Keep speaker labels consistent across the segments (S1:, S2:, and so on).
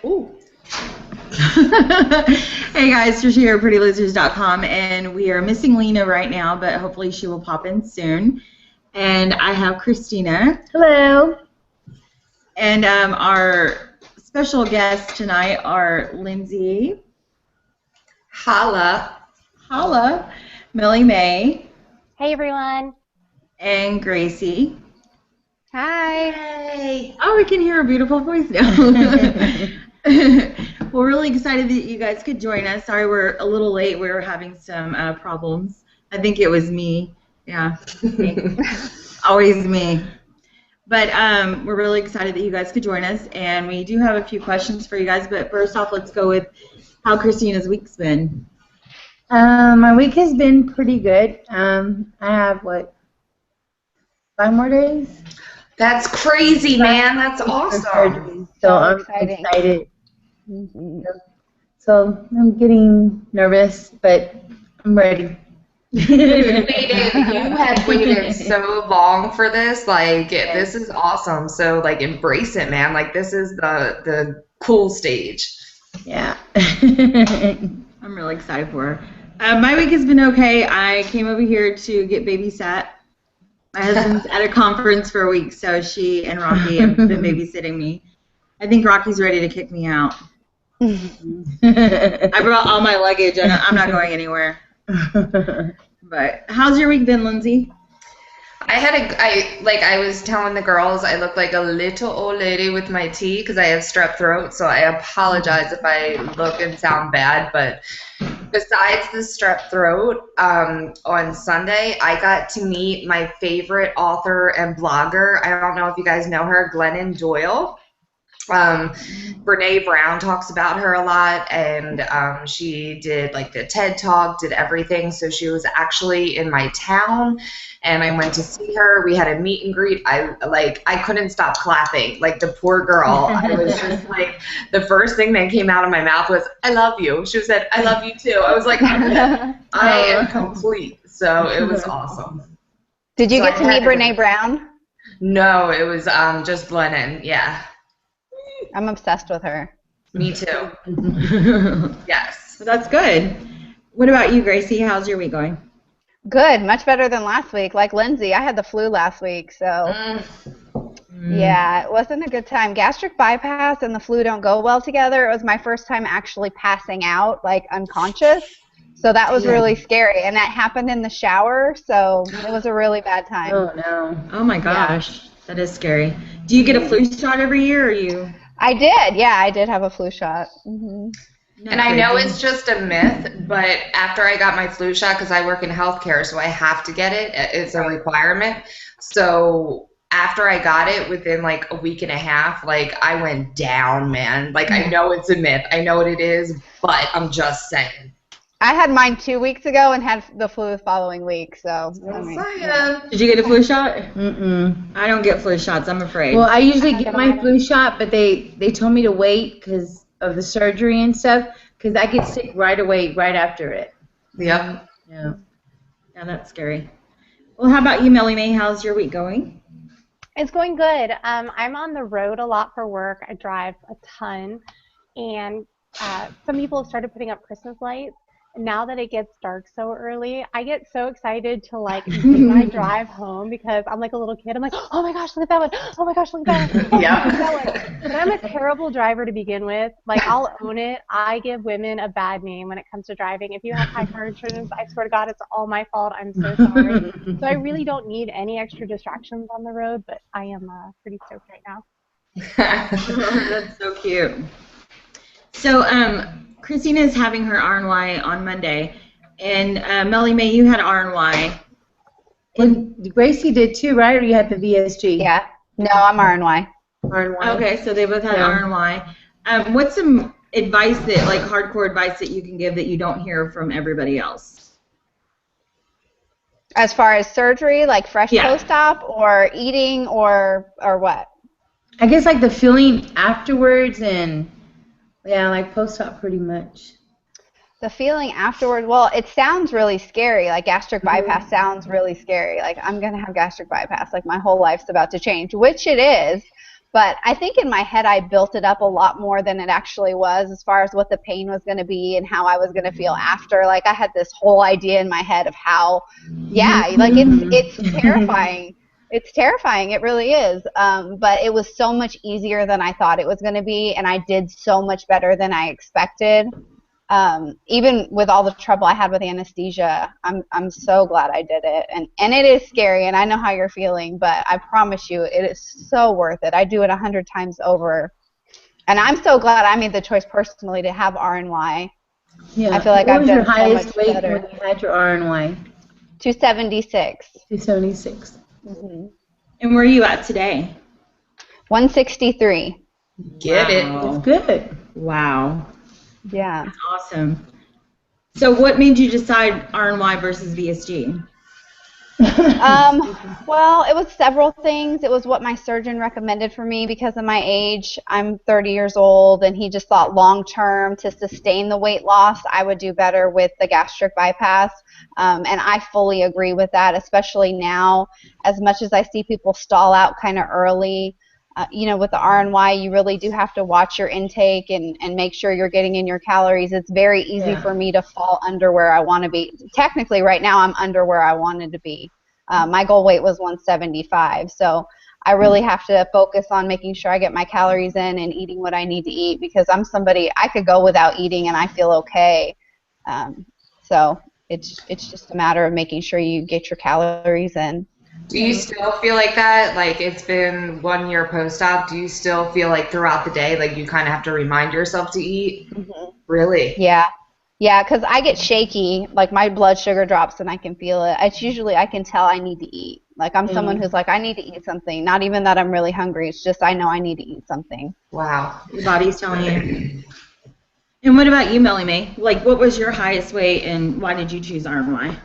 S1: Ooh. Hey guys, Tricia here, PrettyLosers.com, and we are missing Lina right now, but hopefully she will pop in soon. And I have Christina.
S2: Hello.
S1: And our special guests tonight are Lindsay.
S3: Holla.
S1: Holla. Mellie May.
S4: Hey everyone.
S1: And Gracie.
S4: Hi.
S3: Hey.
S1: Oh, we can hear her beautiful voice now. We're really excited that you guys could join us. Sorry we're a little late. We were having some problems. I think it was me. Yeah. Always me. But we're really excited that you guys could join us. And we do have a few questions for you guys. But first off, let's go with how Christina's week's been.
S2: My week has been pretty good. I have, 5 more days?
S3: That's crazy, man. That's awesome.
S2: So I'm excited. Mm-hmm. So I'm getting nervous, but I'm ready.
S3: You have waited so long for this. This is awesome. So, embrace it, man. This is the cool stage.
S1: Yeah. I'm really excited for her. My week has been okay. I came over here to get babysat. My husband's at a conference for a week, so she and Rocky have been babysitting me. I think Rocky's ready to kick me out. I brought all my luggage, and I'm not going anywhere. But how's your week been, Lindsay?
S3: I was telling the girls, I look like a little old lady with my tea because I have strep throat, so I apologize if I look and sound bad. But besides the strep throat, on Sunday, I got to meet my favorite author and blogger. I don't know if you guys know her, Glennon Doyle. Brene Brown talks about her a lot, and she did the TED Talk, did everything. So she was actually in my town, and I went to see her. We had a meet and greet. I couldn't stop clapping. The poor girl. I was just the first thing that came out of my mouth was, "I love you." She said, "I love you too." I was like, I am complete. So it was awesome.
S4: Did you get to meet Brene Brown?
S3: No, it was just Glennon. Yeah.
S4: I'm obsessed with her.
S3: Me too. Yes.
S1: Well, that's good. What about you, Gracie? How's your week going?
S4: Good. Much better than last week. Like Lindsay, I had the flu last week, so yeah, it wasn't a good time. Gastric bypass and the flu don't go well together. It was my first time actually passing out, unconscious. So that was really scary. And that happened in the shower, so it was a really bad time.
S2: Oh, no.
S1: Oh, my gosh. Yeah. That is scary. Do you get a flu shot every year, or you?
S4: I did. Yeah, I did have a flu shot. Mm-hmm.
S3: And I know it's just a myth, but after I got my flu shot, because I work in healthcare, so I have to get it. It's a requirement. So after I got it, within a week and a half, I went down, man. I know it's a myth. I know what it is, but I'm just saying.
S4: I had mine 2 weeks ago and had the flu the following week, so.
S1: Did you get a flu shot? Mm-mm. I don't get flu shots. I'm afraid.
S2: Well, I usually get my flu shot, but they told me to wait because of the surgery and stuff, because I get sick right away, right after it.
S3: Yep.
S1: Yeah. Yeah, that's scary. Well, how about you, Mellie May? How's your week going?
S5: It's going good. I'm on the road a lot for work. I drive a ton, and some people have started putting up Christmas lights. Now that it gets dark so early, I get so excited to do my drive home because I'm like a little kid. I'm like, oh my gosh, look at that one. Oh my gosh, look at that one. Oh yeah. Look at that one. But I'm a terrible driver to begin with. I'll own it. I give women a bad name when it comes to driving. If you have high car insurance, I swear to God, it's all my fault. I'm so sorry. So I really don't need any extra distractions on the road, but I am pretty stoked right now.
S1: That's so cute. So, Christina is having her RNY on Monday, and Mellie May, you had RNY.
S2: And Gracie did too, right? Or you had the VSG?
S4: Yeah. No, I'm RNY.
S2: RNY.
S1: Okay, so they both had RNY. What's some advice that, hardcore advice that you can give that you don't hear from everybody else?
S4: As far as surgery, fresh post-op, or eating, or what?
S2: I guess the feeling afterwards and. Yeah, post-op pretty much.
S4: The feeling afterward, well, it sounds really scary. Gastric bypass sounds really scary. I'm going to have gastric bypass. My whole life's about to change, which it is. But I think in my head I built it up a lot more than it actually was as far as what the pain was going to be and how I was going to feel after. Like I had this whole idea in my head of how, like it's terrifying. It's terrifying. It really is. But it was so much easier than I thought it was going to be, and I did so much better than I expected. Even with all the trouble I had with anesthesia, I'm so glad I did it. And it is scary, and I know how you're feeling, but I promise you, it is so worth it. I do it 100 times over. And I'm so glad I made the choice personally to have RNY.
S2: Yeah.
S4: I feel like
S2: What
S4: I've
S2: was
S4: done
S2: your
S4: so
S2: highest
S4: much
S2: weight
S4: better.
S2: when you had your RNY?
S4: 276.
S2: 276.
S4: Mm-hmm.
S1: And where are you at today?
S4: 163.
S3: Get it.
S1: Wow.
S2: That's good.
S1: Wow.
S4: Yeah.
S1: That's awesome. So what made you decide RNY versus VSG?
S4: Well, it was several things. It was what my surgeon recommended for me because of my age. I'm 30 years old, and he just thought long term to sustain the weight loss, I would do better with the gastric bypass. And I fully agree with that, especially now. As much as I see people stall out kind of early, with the RNY, you really do have to watch your intake and make sure you're getting in your calories. It's very easy for me to fall under where I want to be. Technically, right now, I'm under where I wanted to be. My goal weight was 175, so I really have to focus on making sure I get my calories in and eating what I need to eat because I'm somebody, I could go without eating and I feel okay. So it's just a matter of making sure you get your calories in.
S3: Do you still feel like that? Like it's been 1 year post-op. Do you still feel like throughout the day, like you kind of have to remind yourself to eat?
S4: Mm-hmm.
S3: Really?
S4: Yeah. Yeah, because I get shaky. Like my blood sugar drops and I can feel it. It's usually I can tell I need to eat. Like I'm someone who's like, I need to eat something. Not even that I'm really hungry. It's just I know I need to eat something.
S3: Wow.
S1: Your body's telling you. And what about you, Mellie Mae? Like, what was your highest weight and why did you choose RNY?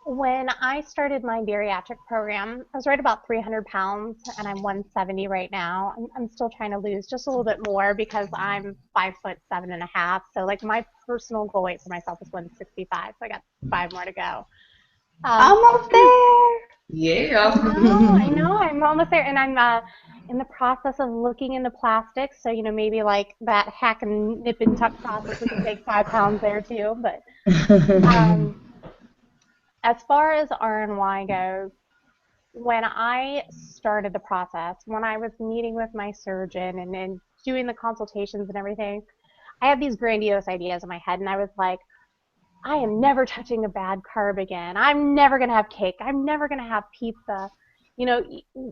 S5: When I started my bariatric program, I was right about 300 pounds, and I'm 170 right now. I'm still trying to lose just a little bit more because I'm 5'7.5". So, like, my personal goal weight for myself is 165. So I got 5 more to go.
S4: Almost there.
S3: Yeah.
S5: I know, I'm almost there, and I'm in the process of looking into plastics. So, maybe like that hack and nip and tuck process, we can take 5 pounds there too. But as far as RNY goes, when I started the process, when I was meeting with my surgeon and doing the consultations and everything, I had these grandiose ideas in my head, and I was like, I am never touching a bad carb again. I'm never going to have cake. I'm never going to have pizza.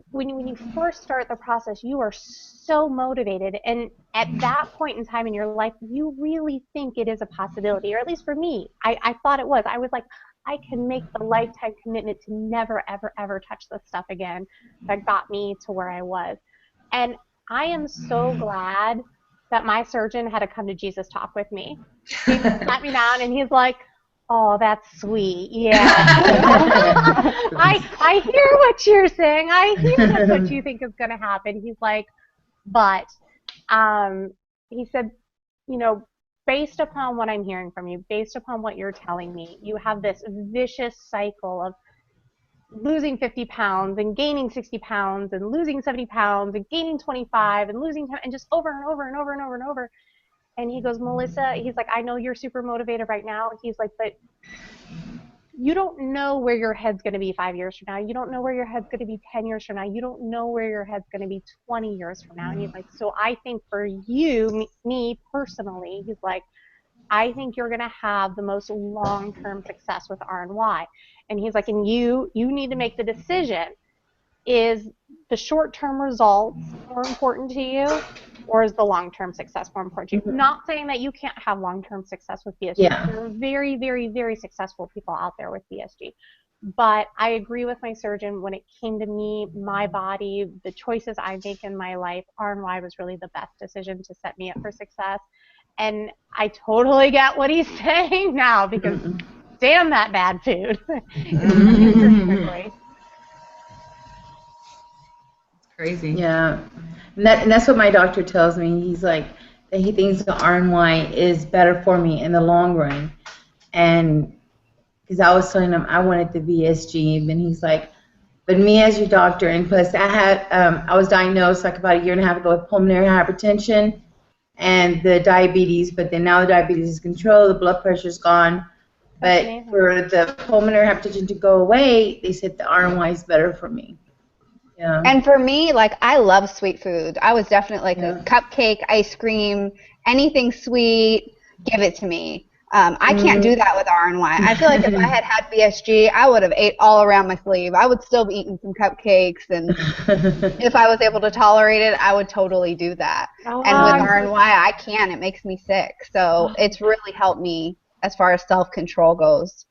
S5: When you first start the process, you are so motivated, and at that point in time in your life, you really think it is a possibility, or at least for me, I thought it was. I was like, I can make the lifetime commitment to never, ever, ever touch this stuff again. That got me to where I was. And I am so glad that my surgeon had a come to Jesus talk with me. He sat me down and he's like, oh, that's sweet. Yeah. I hear what you're saying. I hear that's what you think is going to happen. He's like, but he said, based upon what I'm hearing from you, based upon what you're telling me, you have this vicious cycle of losing 50 pounds and gaining 60 pounds and losing 70 pounds and gaining 25 and losing 10 and just over and over and over and over and over. And he goes, Melissa, he's like, I know you're super motivated right now. He's like, but you don't know where your head's going to be 5 years from now. You don't know where your head's going to be 10 years from now. You don't know where your head's going to be 20 years from now. And he's like, so I think for you, me personally, he's like, I think you're going to have the most long-term success with RNY. And he's like, and you need to make the decision. Is the short-term results more important to you, or is the long-term success more important to you? Mm-hmm. Not saying that you can't have long-term success with BSG. Yeah. There are very, very, very successful people out there with BSG. But I agree with my surgeon when it came to me, my body, the choices I make in my life, RNY was really the best decision to set me up for success. And I totally get what he's saying now because damn that bad food.
S1: Crazy.
S2: Yeah, and that's what my doctor tells me. He's like that he thinks the RNY is better for me in the long run, and because I was telling him I wanted the VSG, and then he's like, But me as your doctor, and plus I was diagnosed like about a year and a half ago with pulmonary hypertension and the diabetes, but then now the diabetes is controlled, the blood pressure's gone. But for the pulmonary hypertension to go away, they said the RNY is better for me. Yeah.
S4: And for me, like, I love sweet food. I was definitely like a cupcake, ice cream, anything sweet, give it to me. I can't do that with RNY. I feel like if I had BSG, I would have ate all around my sleeve. I would still be eating some cupcakes, and if I was able to tolerate it, I would totally do that. And with RNY, I can't. It makes me sick. So it's really helped me as far as self-control goes.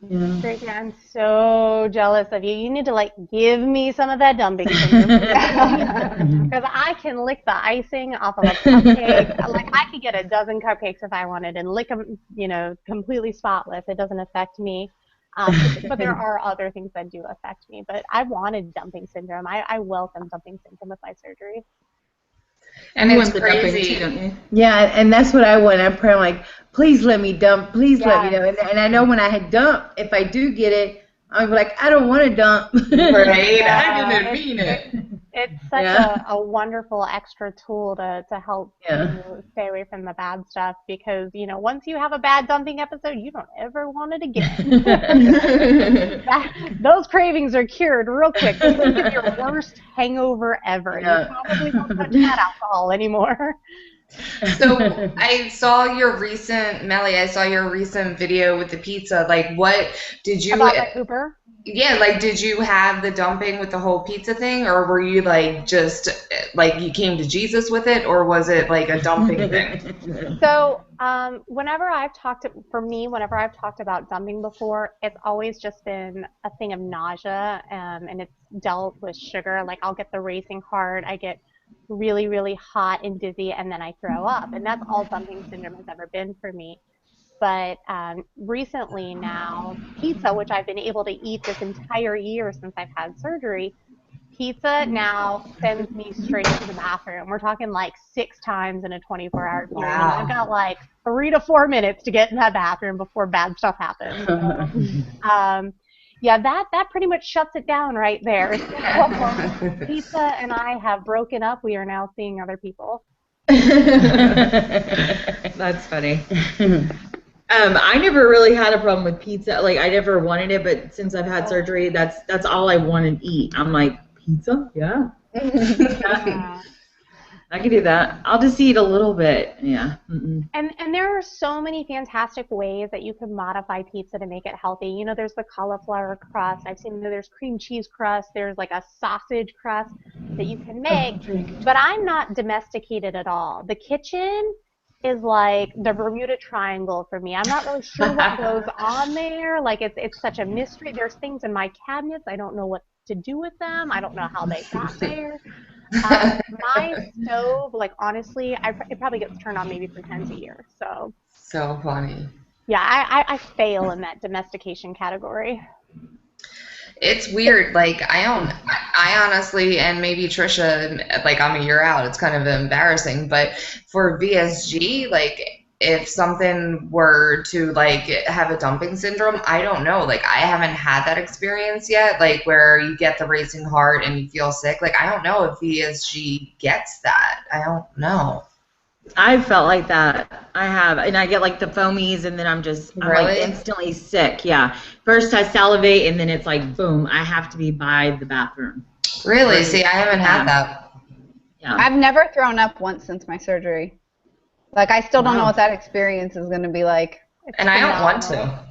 S2: Yeah.
S5: Gracie, I'm so jealous of you. You need to like give me some of that dumping syndrome because I can lick the icing off of a cupcake. Like I could get a dozen cupcakes if I wanted and lick them, completely spotless. It doesn't affect me. But there are other things that do affect me. But I wanted dumping syndrome. I welcome dumping syndrome with my surgery.
S3: And
S1: You
S3: it's
S1: want the dumping
S3: crazy.
S1: too, don't you?
S2: Yeah, and that's what I want. I'm praying like, please let me dump. Please let me dump. And I know when I had dumped, if I do get it, I'm like, I don't want to dump.
S3: Right?
S5: Yeah,
S3: I didn't mean it.
S5: It's such a wonderful extra tool to help you stay away from the bad stuff because, once you have a bad dumping episode, you don't ever want it again. Those cravings are cured real quick. This will be your worst hangover ever. You probably won't touch that alcohol anymore.
S3: So I saw your recent, Mellie, I saw your recent video with the pizza. Like, what did you...
S5: About my pooper?
S3: Yeah, like, did you have the dumping with the whole pizza thing, or were you, like, just, like, you came to Jesus with it, or was it, like, a dumping thing?
S5: So, whenever I've talked about dumping before, it's always just been a thing of nausea, and it's dealt with sugar. Like, I'll get the racing heart, I get really, really hot and dizzy, and then I throw up, and that's all dumping syndrome has ever been for me. But recently now, pizza, which I've been able to eat this entire year since I've had surgery, pizza now sends me straight to the bathroom. We're talking like 6 times in a 24-hour period.
S3: Wow.
S5: And I've got like 3 to 4 minutes to get in that bathroom before bad stuff happens. So, yeah, that pretty much shuts it down right there. So, pizza and I have broken up. We are now seeing other people.
S1: That's funny. I never really had a problem with pizza. Like I never wanted it, but since I've had surgery, that's all I want to eat. I'm like, pizza? Yeah. I can do that. I'll just eat a little bit. Yeah. Mm-mm.
S5: And there are so many fantastic ways that you can modify pizza to make it healthy. There's the cauliflower crust. I've seen there's cream cheese crust. There's like a sausage crust that you can make. But I'm not domesticated at all. The kitchen is like the Bermuda Triangle for me. I'm not really sure what goes on there. Like it's such a mystery. There's things in my cabinets. I don't know what to do with them. I don't know how they got there. My stove, like honestly, it probably gets turned on maybe 3 times a year. So
S3: funny.
S5: Yeah, I fail in that domestication category.
S3: It's weird. Like I honestly, and maybe Tricia, like I'm a year out. It's kind of embarrassing, but for VSG, like if something were to like have a dumping syndrome, I don't know. Like I haven't had that experience yet. Like where you get the racing heart and you feel sick. Like I don't know if VSG gets that. I don't know.
S1: I felt like that. I have, and I get like the foamies, and then I'm
S3: Really?
S1: like instantly sick. Yeah. First I salivate, and then it's like boom, I have to be by the bathroom.
S3: Really? See, I haven't had that.
S1: Yeah.
S4: I've never thrown up once since my surgery. Like, I still don't know what that experience is going to be like.
S3: And I don't want to.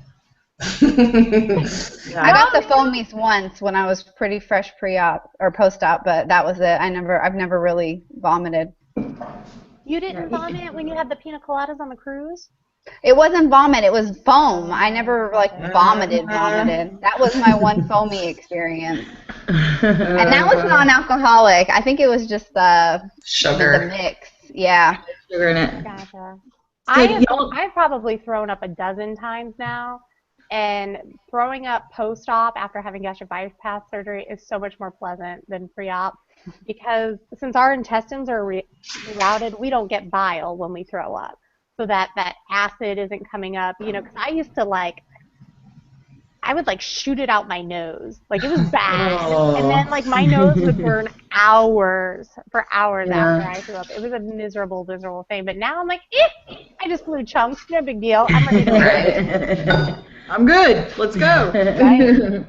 S4: I got the foamies once when I was pretty fresh pre-op or post-op, but that was it. I've never really vomited.
S5: You didn't vomit when you had the pina coladas on the cruise?
S4: It wasn't vomit, it was foam. I never like vomited. That was my one foamy experience. And that was non-alcoholic. I think it was just the
S3: sugar.
S4: The mix. Yeah.
S1: Sugar in it.
S5: Gotcha.
S1: So
S5: I've probably thrown up a dozen times now, and throwing up post-op after having gastric bypass surgery is so much more pleasant than pre-op because since our intestines are routed, we don't get bile when we throw up. So that acid isn't coming up, because I used to I would like shoot it out my nose. Like it was bad. And then like my nose would burn for hours after I threw up. It was a miserable, miserable thing. But now I'm like, I just blew chunks. No big deal. I'm ready to
S1: I'm good. Let's go.
S4: Right.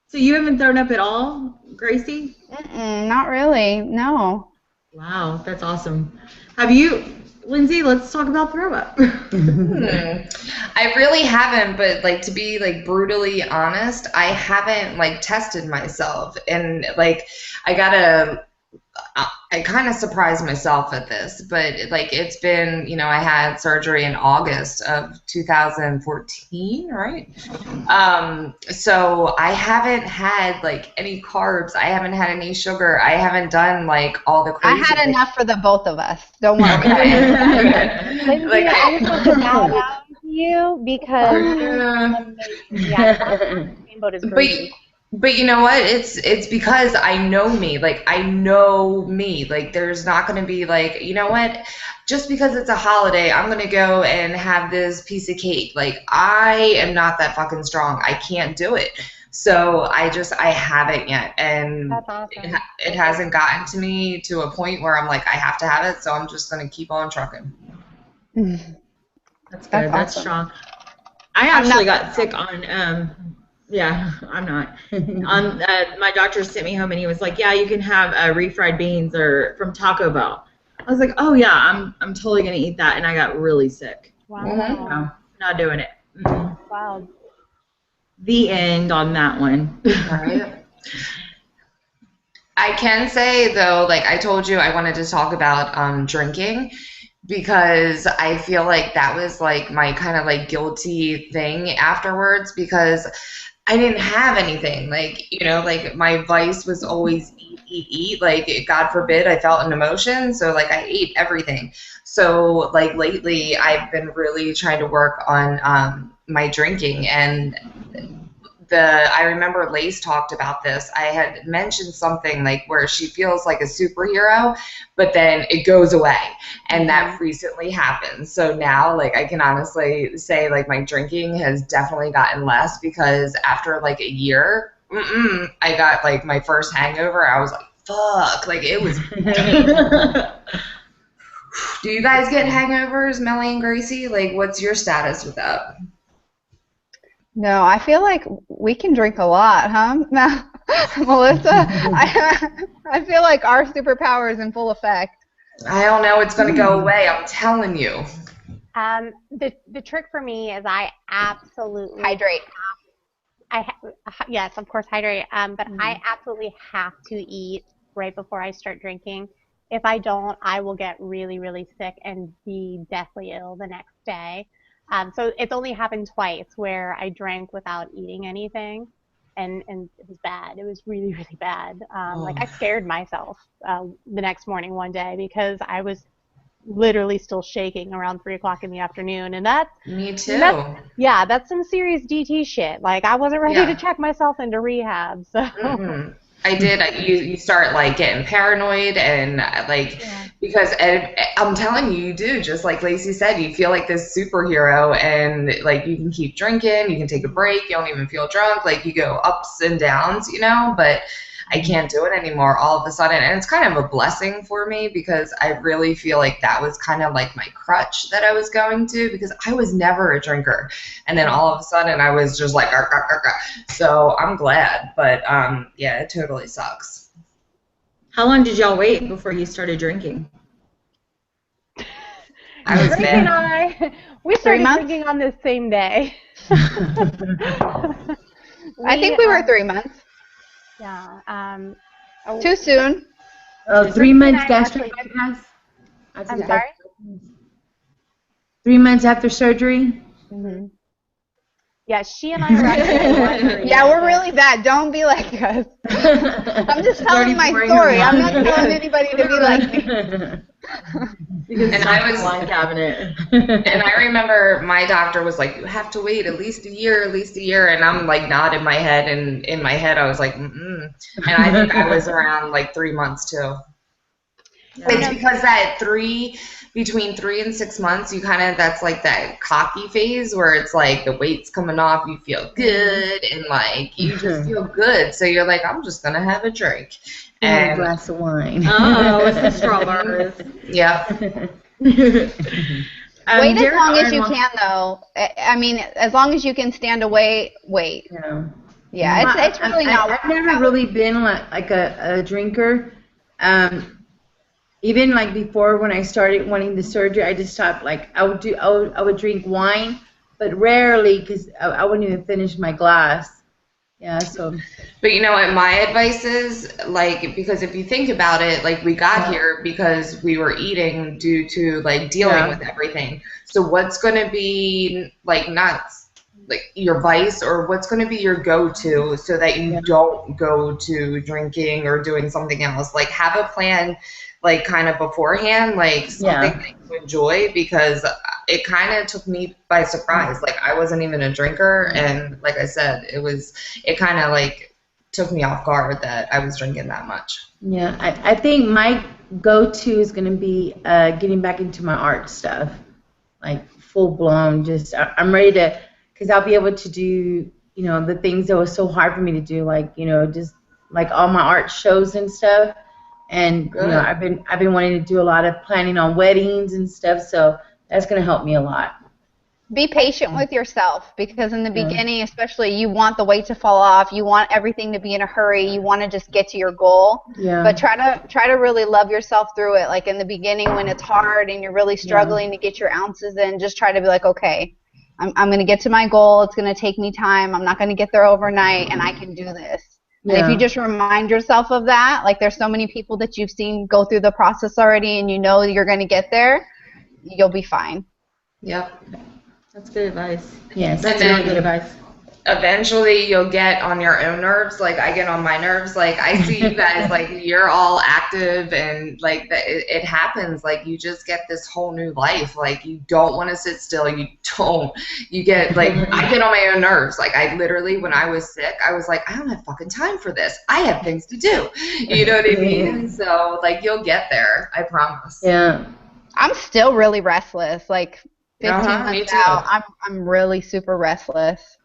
S1: So you haven't thrown up at all, Gracie?
S4: Not really. No.
S1: Wow, that's awesome. Have you, Lindsay? Let's talk about throw up.
S3: I really haven't, but like to be like brutally honest, I haven't like tested myself, and like I kind of surprised myself at this, but like it's been, I had surgery in August of 2014, right? So I haven't had like any carbs. I haven't had any sugar. I haven't done like all the crazy.
S4: I had enough for the both of us. Don't worry.
S5: Lindsay,
S3: Like,
S5: I just want to bow down to you because same boat as Gracie.
S3: But you know what? It's because I know me. Like, I know me. Like, there's not going to be like, you know what? Just because it's a holiday, I'm going to go and have this piece of cake. Like, I am not that fucking strong. I can't do it. So I haven't yet. And
S5: That's awesome.
S3: it hasn't gotten to me to a point where I'm like, I have to have it. So I'm just going to keep on trucking.
S1: That's good. That's
S4: awesome.
S1: strong. I actually got sick on, yeah, I'm not. My doctor sent me home and he was like, yeah, you can have refried beans or from Taco Bell. I was like, oh yeah, I'm totally going to eat that. And I got really sick.
S5: Wow.
S1: No, not doing it.
S5: Wow.
S1: The end on that one.
S3: All right. I can say though, like I told you, I wanted to talk about drinking, because I feel like that was like my kind of like guilty thing afterwards, because I didn't have anything. Like, like my vice was always eat. Like, God forbid I felt an emotion. So like I ate everything. So like lately I've been really trying to work on my drinking, and I remember Lace talked about this. I had mentioned something like where she feels like a superhero, but then it goes away. And that recently happened. So now, like, I can honestly say, like, my drinking has definitely gotten less, because after, like, a year, I got, like, my first hangover. I was like, fuck. Like, it was Do you guys get hangovers, Mellie and Gracie? Like, what's your status with that?
S4: No, I feel like we can drink a lot, huh? Now, Melissa, I feel like our superpower is in full effect.
S3: I don't know. It's going to go away. I'm telling you.
S5: The trick for me is I absolutely
S4: Hydrate.
S5: Yes, of course, hydrate. But I absolutely have to eat right before I start drinking. If I don't, I will get really, really sick and be deathly ill the next day. So it's only happened twice where I drank without eating anything, and it was bad. It was really, really bad. Like I scared myself the next morning one day because I was literally still shaking around 3 o'clock in the afternoon, and that's
S3: me too.
S5: That's some serious DT shit. Like I wasn't ready to check myself into rehab, so.
S3: I did. You start like getting paranoid and like because I'm telling you, you do. Just like Lacey said, you feel like this superhero, and like you can keep drinking, you can take a break, you don't even feel drunk. Like you go ups and downs, but I can't do it anymore all of a sudden. And it's kind of a blessing for me, because I really feel like that was kind of like my crutch that I was going to, because I was never a drinker. And then all of a sudden I was just like, arr, arr, arr, arr. So I'm glad. But yeah, it totally sucks.
S1: How long did y'all wait before you started drinking?
S3: I was
S5: Gracie and I, we started drinking on this same day.
S4: I think we were 3 months.
S5: Yeah.
S4: Too soon.
S2: 3 months gastric bypass.
S4: I'm sorry?
S2: 3 months after surgery.
S5: Mm-hmm. Yeah, she and I were actually
S4: yeah, we're really bad. Don't be like us. I'm just telling my story. I'm not telling anybody to be like me.
S3: And I was
S1: wine cabinet.
S3: And I remember my doctor was like, you have to wait at least a year. And I'm like nodding my head, and in my head I was like, And I think I was around like 3 months too. Yeah. It's because that between 3 and 6 months, you kind of, that's like that cocky phase where it's like the weight's coming off, you feel good, and like you just feel good. So you're like, I'm just gonna have a drink.
S2: And a glass of wine.
S1: Oh, with some strawberries.
S3: Yeah.
S4: Wait as long as you can, though. I mean, as long as you can stand away, wait. Yeah, it's really not.
S2: I've never really been like a drinker. Even like before when I started wanting the surgery, I just stopped. Like I would drink wine, but rarely because I wouldn't even finish my glass. Yeah, so.
S3: But you know what my advice is? Like, because if you think about it, like we got here because we were eating due to like dealing with everything. So what's going to be like not like your vice, or what's going to be your go-to so that you don't go to drinking or doing something else? Like have a plan, like kind of beforehand, like something that you enjoy, because it kind of took me by surprise. Like I wasn't even a drinker, and like I said, it kind of like took me off guard that I was drinking that much.
S2: Yeah, I think my go-to is going to be getting back into my art stuff, like full-blown. Just I'm ready to, because I'll be able to do, you know, the things that was so hard for me to do, like, you know, just like all my art shows and stuff. And you know, I've been wanting to do a lot of planning on weddings and stuff, so that's going to help me a lot.
S4: Be patient with yourself, because in the beginning, especially, you want the weight to fall off. You want everything to be in a hurry. You want to just get to your goal. Yeah. But try to really love yourself through it. Like in the beginning, when it's hard and you're really struggling to get your ounces in, just try to be like, okay, I'm going to get to my goal. It's going to take me time. I'm not going to get there overnight, and I can do this. And if you just remind yourself of that, like there's so many people that you've seen go through the process already, and you know you're going to get there, you'll be fine.
S3: Yep.
S1: That's good advice.
S2: Yes,
S1: that's really good advice.
S3: Eventually you'll get on your own nerves, like I get on my nerves. Like I see you guys, like you're all active, and like it happens. Like you just get this whole new life. Like you don't want to sit still. You get like, I get on my own nerves. Like I literally, when I was sick, I was like, I don't have fucking time for this. I have things to do. You know what I mean? So like you'll get there. I promise.
S2: Yeah.
S4: I'm still really restless. Like 15 months out, I'm really super restless.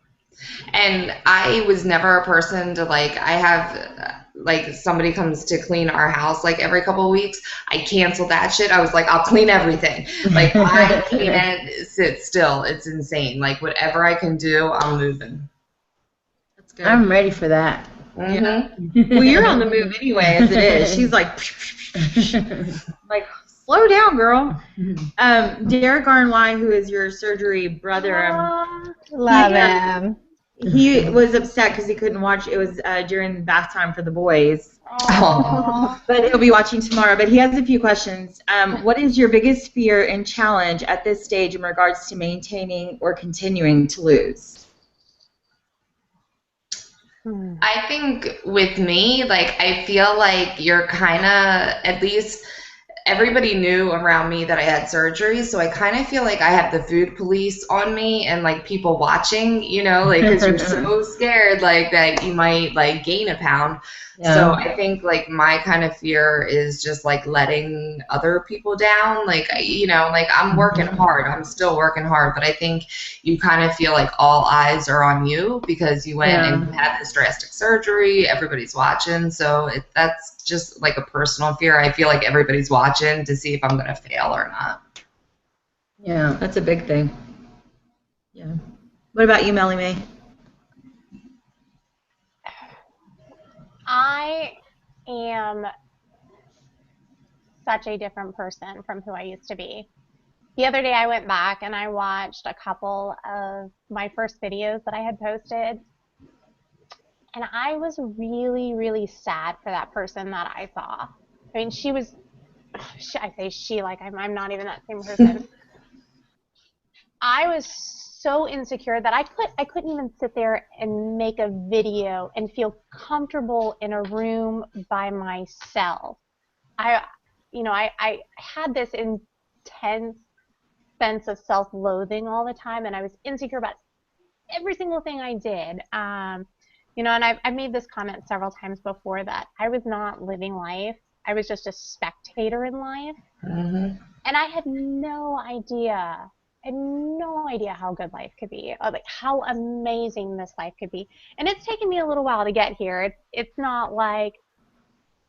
S3: And I was never a person to like, I have like somebody comes to clean our house like every couple of weeks. I cancel that shit. I was like, I'll clean everything. Like I can't sit still. It's insane. Like whatever I can do, I'm moving.
S1: That's good.
S2: I'm ready for that.
S3: Mm-hmm.
S1: Yeah. Well, you're on the move anyway, as it is. She's like, like, slow down, girl. Derek Arnwine, who is your surgery brother,
S4: love him.
S1: He was upset because he couldn't watch. It was during bath time for the boys. But he'll be watching tomorrow. But he has a few questions. What is your biggest fear and challenge at this stage in regards to maintaining or continuing to lose?
S3: I think with me, like, I feel like you're kind of, at least everybody knew around me that I had surgery, so I kind of feel like I have the food police on me and, like, people watching, you know, like, because you're so scared, like, that you might, like, gain a pound. Yeah. So I think, like, my kind of fear is just, like, letting other people down. Like, you know, like, I'm working hard. I'm still working hard. But I think you kind of feel like all eyes are on you because you went and you had this drastic surgery. Everybody's watching. So that's just, like, a personal fear. I feel like everybody's watching to see if I'm going to fail or not.
S1: Yeah, that's a big thing. Yeah. What about you, Mellie Mae?
S5: I am such a different person from who I used to be. The other day I went back and I watched a couple of my first videos that I had posted, and I was really, really sad for that person that I saw. I mean, she was, I say she like I'm not even that same person. I was so insecure that I couldn't even sit there and make a video and feel comfortable in a room by myself. I had this intense sense of self-loathing all the time, and I was insecure about every single thing I did. You know, and I've made this comment several times before that I was not living life. I was just a spectator in life.
S3: Mm-hmm.
S5: And I had no idea. I had no idea how good life could be, like how amazing this life could be. And it's taken me a little while to get here. It's not like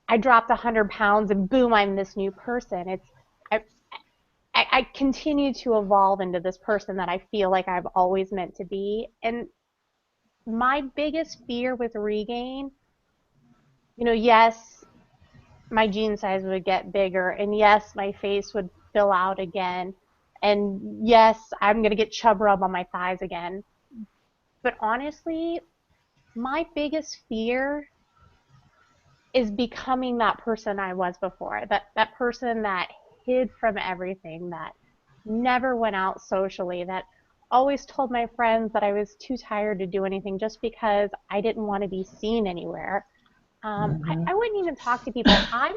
S5: I dropped 100 pounds and boom, I'm this new person. I, I continue to evolve into this person that I feel like I've always meant to be. And my biggest fear with regain, yes, my jean size would get bigger, and yes, my face would fill out again, and yes, I'm going to get chub rub on my thighs again. But honestly, my biggest fear is becoming that person I was before, that person that hid from everything, that never went out socially, that always told my friends that I was too tired to do anything just because I didn't want to be seen anywhere. I wouldn't even talk to people. I'm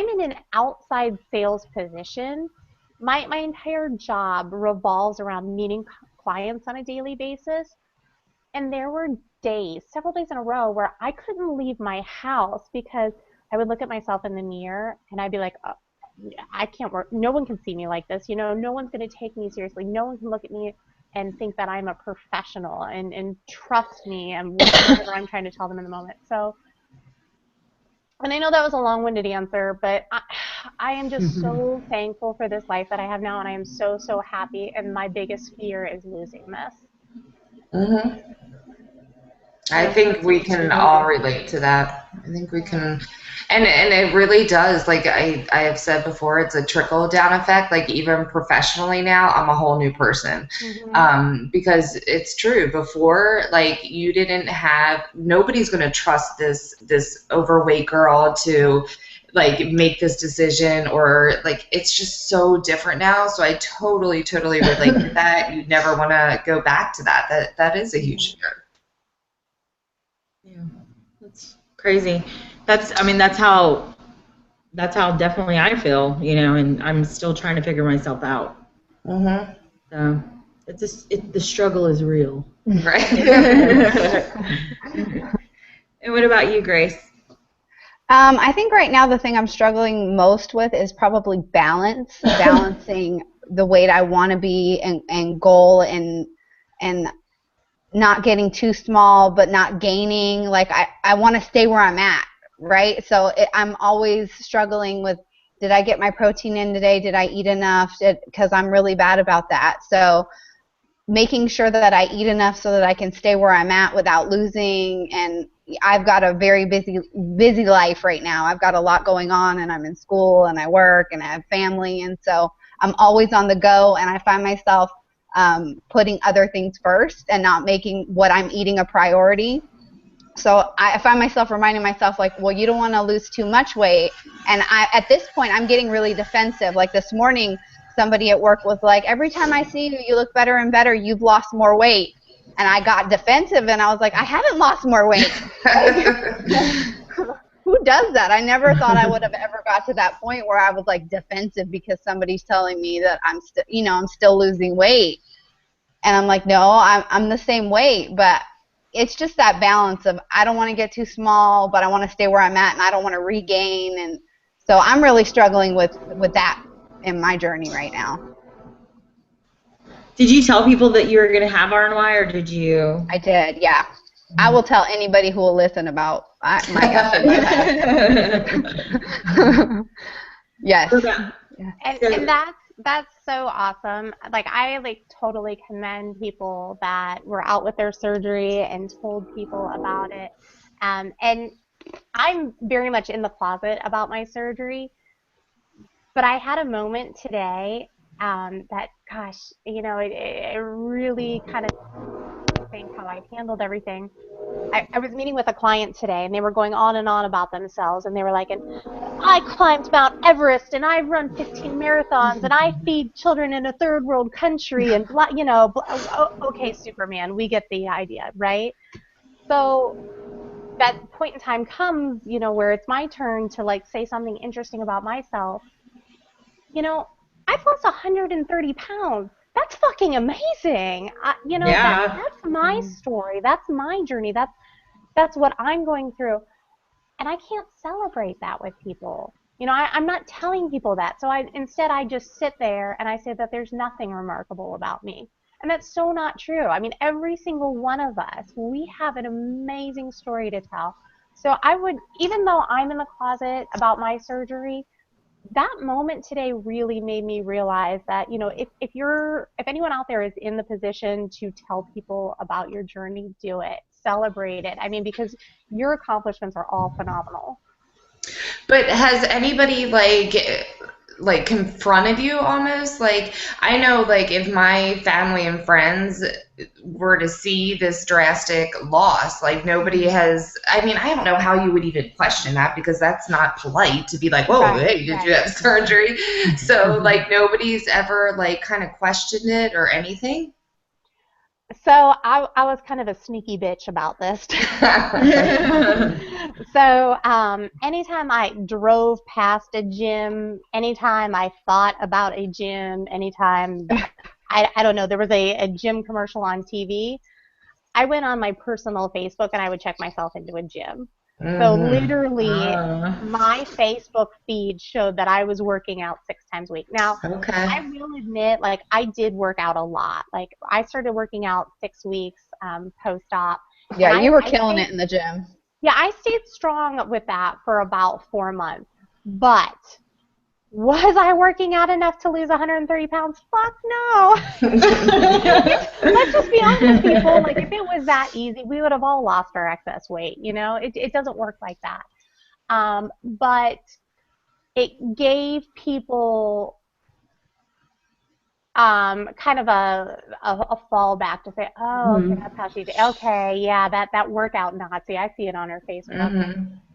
S5: in an outside sales position. My entire job revolves around meeting clients on a daily basis. And there were days, several days in a row, where I couldn't leave my house because I would look at myself in the mirror and I'd be like, oh, I can't work. No one can see me like this. No one's going to take me seriously. No one can look at me and think that I'm a professional and trust me and whatever I'm trying to tell them in the moment. So, and I know that was a long-winded answer, but I am just so thankful for this life that I have now, and I am so, so happy, and my biggest fear is losing this.
S3: Mm-hmm. I think we can all relate to that. I think we can, and it really does. Like I have said before, it's a trickle down effect. Like even professionally now, I'm a whole new person, because it's true. Before, like you didn't have, nobody's going to trust this overweight girl to like make this decision, or like it's just so different now. So I totally relate to that. You never want to go back to that. That is a huge fear.
S1: Yeah, that's crazy. That's how definitely I feel, and I'm still trying to figure myself out.
S3: Mm-hmm.
S1: So the struggle is real.
S3: Right.
S1: And what about you, Grace?
S4: I think right now the thing I'm struggling most with is probably balancing the weight I want to be and goal and not getting too small, but not gaining. Like I want to stay where I'm at, right? So I'm always struggling with, did I get my protein in today? Did I eat enough? Because I'm really bad about that. So making sure that I eat enough so that I can stay where I'm at without losing. And I've got a very busy life right now. I've got a lot going on, and I'm in school and I work and I have family. And so I'm always on the go, and I find myself putting other things first and not making what I'm eating a priority. So I find myself reminding myself, like, well, you don't want to lose too much weight. And at this point, I'm getting really defensive. Like this morning, somebody at work was like, every time I see you, you look better and better. You've lost more weight. And I got defensive, and I was like, I haven't lost more weight. Who does that? I never thought I would have ever got to that point where I was like defensive because somebody's telling me that I'm still losing weight. And I'm like, no, I'm the same weight. But it's just that balance of, I don't want to get too small, but I want to stay where I'm at, and I don't want to regain. And so I'm really struggling with that in my journey right now.
S1: Did you tell people that you were going to have RNY, or did you?
S4: I did, yeah. I will tell anybody who will listen about my Yes.
S5: And that's so awesome. Like I totally commend people that were out with their surgery and told people about it. And I'm very much in the closet about my surgery. But I had a moment today that, gosh, it really kind of think how I handled everything. I was meeting with a client today, and they were going on and on about themselves, and they were like, and I climbed Mount Everest, and I've run 15 marathons, and I feed children in a third world country, and okay, Superman, we get the idea, right? So that point in time comes, where it's my turn to say something interesting about myself. I've lost 130 pounds. That's fucking amazing. That's my story. That's my journey. That's what I'm going through. And I can't celebrate that with people. You know, I'm not telling people that. So instead I just sit there and I say that there's nothing remarkable about me. And that's so not true. I mean, every single one of us, we have an amazing story to tell. So I would, even though I'm in the closet about my surgery, that moment today really made me realize that, you know, if anyone out there is in the position to tell people about your journey, do it, celebrate it. I mean, because your accomplishments are all phenomenal.
S3: But has anybody like confronted you almost? Like, I know, like, if my family and friends were to see this drastic loss, like, nobody has, I mean, I don't know how you would even question that, because that's not polite to be like, whoa,
S5: Right,
S3: hey, did you have surgery? So, like, nobody's ever, like, kind of questioned it or anything?
S5: So I was kind of a sneaky bitch about this. So anytime I drove past a gym, anytime I thought about a gym, anytime, I don't know, there was a gym commercial on TV, I went on my personal Facebook and I would check myself into a gym. So literally, my Facebook feed showed that I was working out 6 times a week. Now,
S3: Okay.
S5: I will admit, like, I did work out a lot. Like, I started working out 6 weeks post-op.
S4: Yeah,
S5: And
S4: you were
S5: I
S4: killing
S5: stayed,
S4: it in the gym.
S5: Yeah, I stayed strong with that for about 4 months. But was I working out enough to lose 130 pounds? Fuck no. Let's just be honest, people. Like, if it was that easy, we would have all lost our excess weight. You know, it doesn't work like that. But it gave people kind of a fallback to say, oh, okay, that's how she did. Okay, yeah, that workout Nazi. I see it on her face.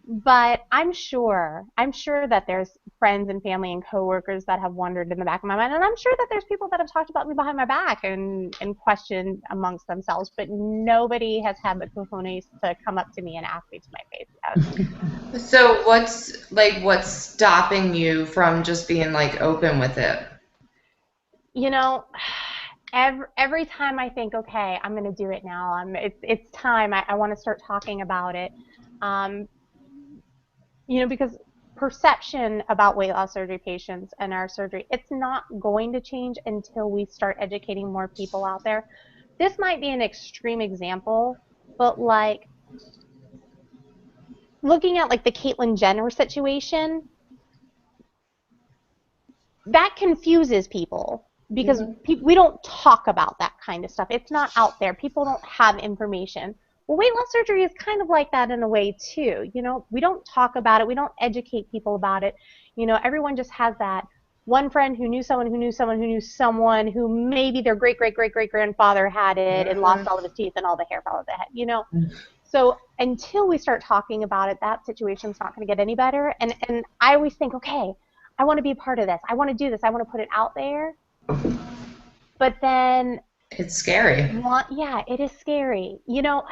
S5: But I'm sure that there's friends and family and coworkers that have wondered in the back of my mind, and I'm sure that there's people that have talked about me behind my back and questioned amongst themselves, but nobody has had the cojones to come up to me and ask me to my face yet.
S3: So what's stopping you from just being, like, open with it?
S5: You know, every time I think, okay, I'm going to do it now. It's time. I want to start talking about it. You know, because perception about weight loss surgery patients and our surgery, it's not going to change until we start educating more people out there. This might be an extreme example, but like looking at like the Caitlyn Jenner situation, that confuses people because we don't talk about that kind of stuff. It's not out there. People don't have information. Well, weight loss surgery is kind of like that in a way too. You know, we don't talk about it. We don't educate people about it. You know, everyone just has that one friend who knew someone who knew someone who knew someone who maybe their great-great-great-great-grandfather had it and lost all of his teeth and all the hair fell out of their head, you know. So until we start talking about it, that situation's not going to get any better. And I always think, okay, I want to be a part of this. I want to do this. I want to put it out there. But then
S3: it's scary.
S5: Yeah, it is scary. You know,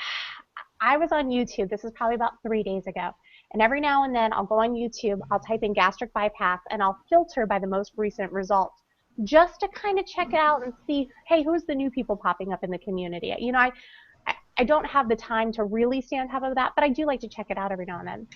S5: I was on YouTube. This is probably about 3 days ago. And every now and then I'll go on YouTube, I'll type in gastric bypass, and I'll filter by the most recent results just to kind of check it out and see, hey, who's the new people popping up in the community? You know, I don't have the time to really stay on top of that, but I do like to check it out every now and then.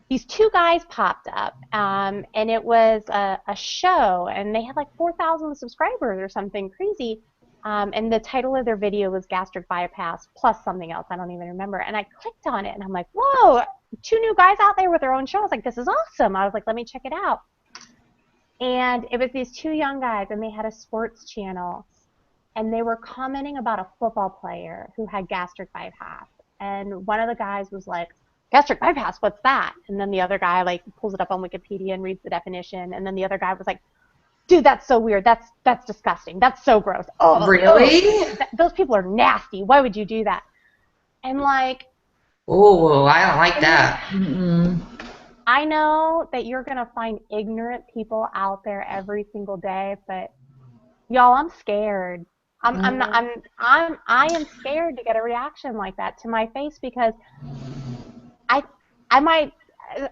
S5: These 2 guys popped up, and it was a show, and they had like 4,000 subscribers or something crazy. And the title of their video was gastric bypass plus something else. I don't even remember. And I clicked on it, and I'm like, whoa, 2 new guys out there with their own show. I was like, this is awesome. I was like, let me check it out. And it was these 2 young guys, and they had a sports channel, and they were commenting about a football player who had gastric bypass. And one of the guys was like, gastric bypass, what's that? And then the other guy like pulls it up on Wikipedia and reads the definition. And then the other guy was like, dude, that's so weird. That's disgusting. That's so gross. Oh,
S3: really?
S5: Those people are nasty. Why would you do that? And like,
S3: oh, I don't like that.
S5: I know that you're gonna find ignorant people out there every single day, but y'all, I'm scared. I am scared to get a reaction like that to my face because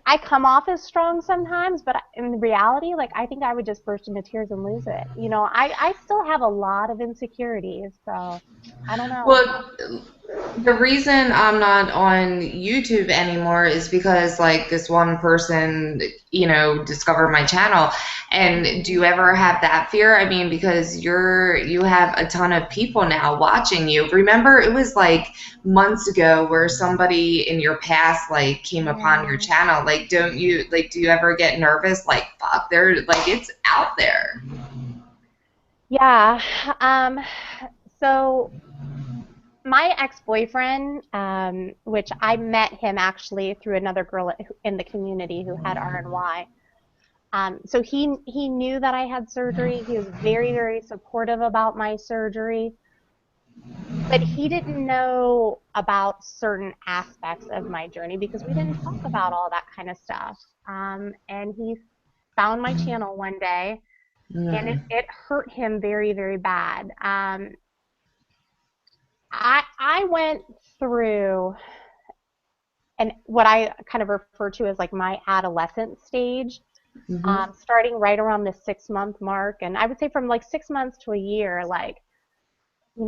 S5: I come off as strong sometimes, but in reality, like, I think I would just burst into tears and lose it. You know, I still have a lot of insecurities, so I don't know.
S3: Well, The reason I'm not on YouTube anymore is because like this one person, discovered my channel. And do you ever have that fear? I mean, because you have a ton of people now watching you. Remember, it was like months ago where somebody in your past like came upon your channel. Like, do you ever get nervous? Like, fuck, it's out there.
S5: Yeah. So my ex-boyfriend, which I met him actually through another girl in the community who had RNY. So he knew that I had surgery. He was very, very supportive about my surgery. But he didn't know about certain aspects of my journey because we didn't talk about all that kind of stuff. And he found my channel one day, and it hurt him very, very bad. I went through what I kind of refer to as like my adolescent stage, starting right around the 6-month mark. And I would say from like 6 months to a year, like,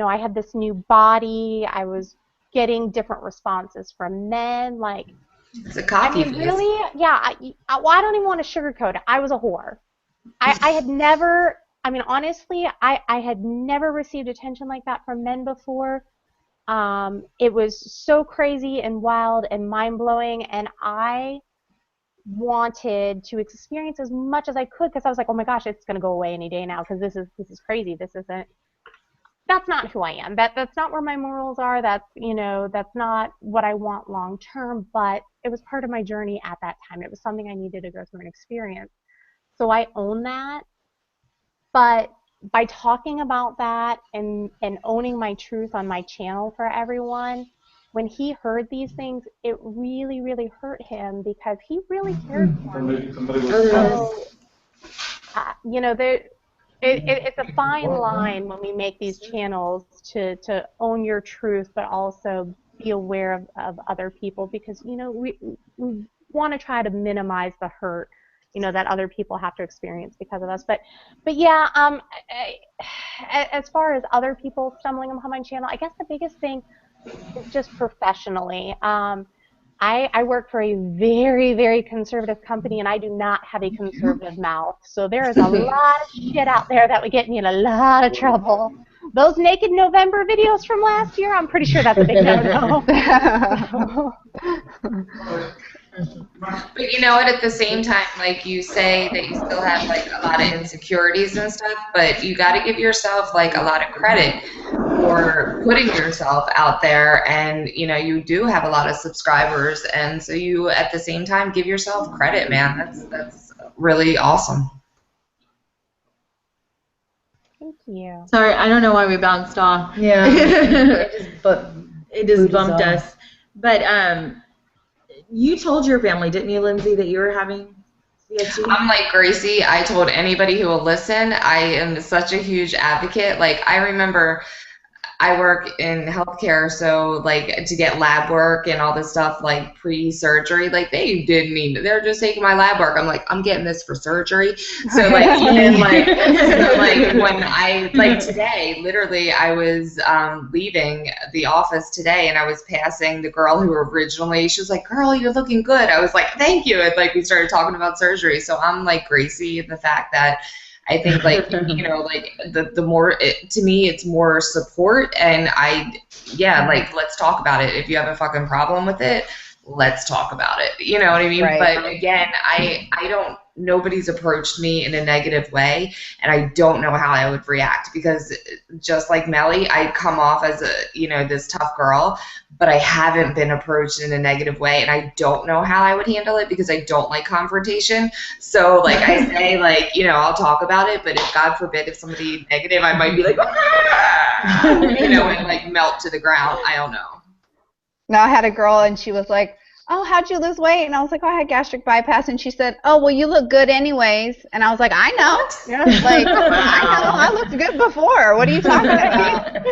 S5: I had this new body. I was getting different responses from men. Like,
S3: it's a copy.
S5: I mean, really? Yeah. I don't even want to sugarcoat it. I was a whore. I had never, honestly, I had never received attention like that from men before. It was so crazy and wild and mind-blowing, and I wanted to experience as much as I could because I was like, oh my gosh, it's going to go away any day now because this is crazy. That's not who I am. That's not where my morals are. That's not what I want long term, but it was part of my journey at that time. It was something I needed to go through and experience. So I own that. But by talking about that and owning my truth on my channel for everyone, when he heard these things, it really, really hurt him because he really cared for me. So, it's a fine line when we make these channels to own your truth, but also be aware of other people because, we want to try to minimize the hurt that other people have to experience because of us. But yeah, as far as other people stumbling upon my channel, I guess the biggest thing is just professionally. I work for a very, very conservative company, and I do not have a conservative mouth. So there is a lot of shit out there that would get me in a lot of trouble. Those Naked November videos from last year, I'm pretty sure that's a big no-no.
S3: But you know what, at the same time, like you say that you still have like a lot of insecurities and stuff, but you got to give yourself like a lot of credit for putting yourself out there, and you do have a lot of subscribers, and so you at the same time give yourself credit, man. That's really awesome.
S5: Thank you.
S1: Sorry, I don't know why we bounced off.
S2: Yeah.
S1: It just bumped us. But you told your family, didn't you, Lindsay, that you were having PST?
S3: I'm like Gracie. I told anybody who will listen. I am such a huge advocate. Like, I remember I work in healthcare, so like to get lab work and all this stuff like pre-surgery, like they didn't even, they're just taking my lab work. I'm like, I'm getting this for surgery. So like even like when I like today, literally I was leaving the office today and I was passing the girl who originally, she was like, girl, you're looking good. I was like, thank you. And like we started talking about surgery. So I'm like Gracie in the fact that I think like, like the more, to me, it's more support, and like, let's talk about it. If you have a fucking problem with it, let's talk about it. You know what I mean?
S4: Right.
S3: But again, I don't, nobody's approached me in a negative way, and I don't know how I would react because just like Mellie, I come off as a, this tough girl, but I haven't been approached in a negative way, and I don't know how I would handle it because I don't like confrontation. So like I say, like, I'll talk about it, but if God forbid, if somebody negative, I might be like, and like melt to the ground. I don't know.
S4: Now I had a girl and she was like, oh, how'd you lose weight? And I was like, oh, I had gastric bypass. And she said, oh, well, you look good anyways. And I was like, I know. Like, I know. I looked good before. What are you talking about?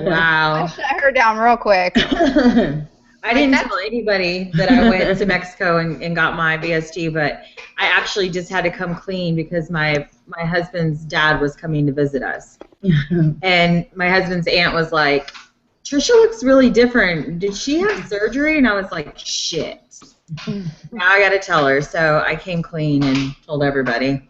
S1: Wow.
S4: I shut her down real quick.
S1: I didn't tell anybody that I went to Mexico and got my VST, but I actually just had to come clean because my husband's dad was coming to visit us. And my husband's aunt was like, Tricia looks really different. Did she have surgery? And I was like, shit. Now I got to tell her. So I came clean and told everybody.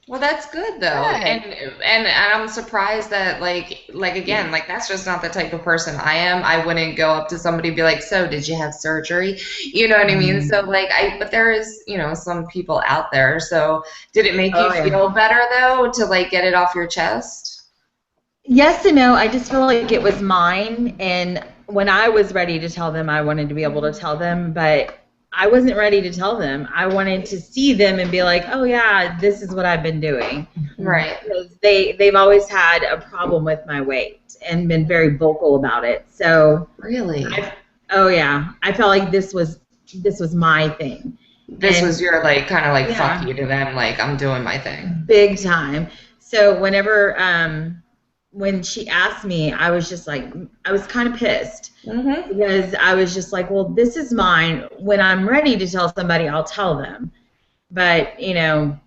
S3: Well, that's good though, and I'm surprised that like again, like that's just not the type of person I am. I wouldn't go up to somebody and be like, "So, did you have surgery?" You know what I mean? So like but there is, you know, some people out there. So did it make you feel better though to like get it off your chest?
S1: Yes and no. I just feel like it was mine, and when I was ready to tell them, I wanted to be able to tell them, but I wasn't ready to tell them. I wanted to see them and be like, oh, yeah, this is what I've been doing.
S3: Right.
S1: Because they've always had a problem with my weight and been very vocal about it. So
S3: really?
S1: I felt like this was my thing.
S3: This was your, like, kind of like, fuck you to them, like, I'm doing my thing.
S1: Big time. So whenever when she asked me, I was just like, I was kind of pissed because I was just like, well, this is mine. When I'm ready to tell somebody, I'll tell them. But, you know,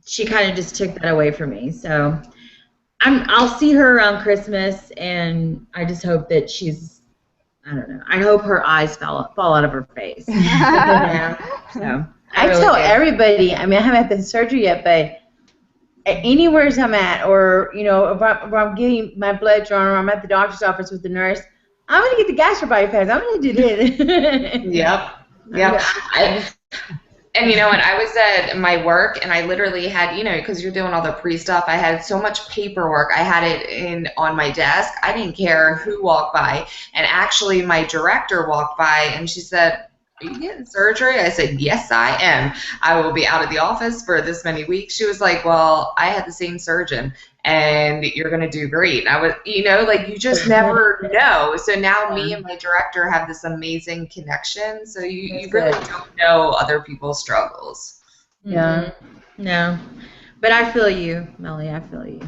S1: she kind of just took that away from me. So I'll see her around Christmas, and I just hope that she's, I don't know, I hope her eyes fall out of her face. So,
S2: I tell everybody, I mean, I haven't had the surgery yet, but anywhere I'm at, or, you know, if I'm getting my blood drawn, or I'm at the doctor's office with the nurse, I'm going to get the gastric bypass. I'm going to do this.
S3: Yep. And you know what? I was at my work, and I literally had, you know, because you're doing all the pre-stuff, I had so much paperwork. I had it on my desk. I didn't care who walked by. And actually, my director walked by, and she said, are you getting surgery? I said, yes, I am. I will be out of the office for this many weeks. She was like, well, I had the same surgeon, and you're going to do great. And I was, you know, like, you just never know. So now me and my director have this amazing connection. So you really don't know other people's struggles.
S1: Yeah. No. But I feel you, Mellie. I feel you.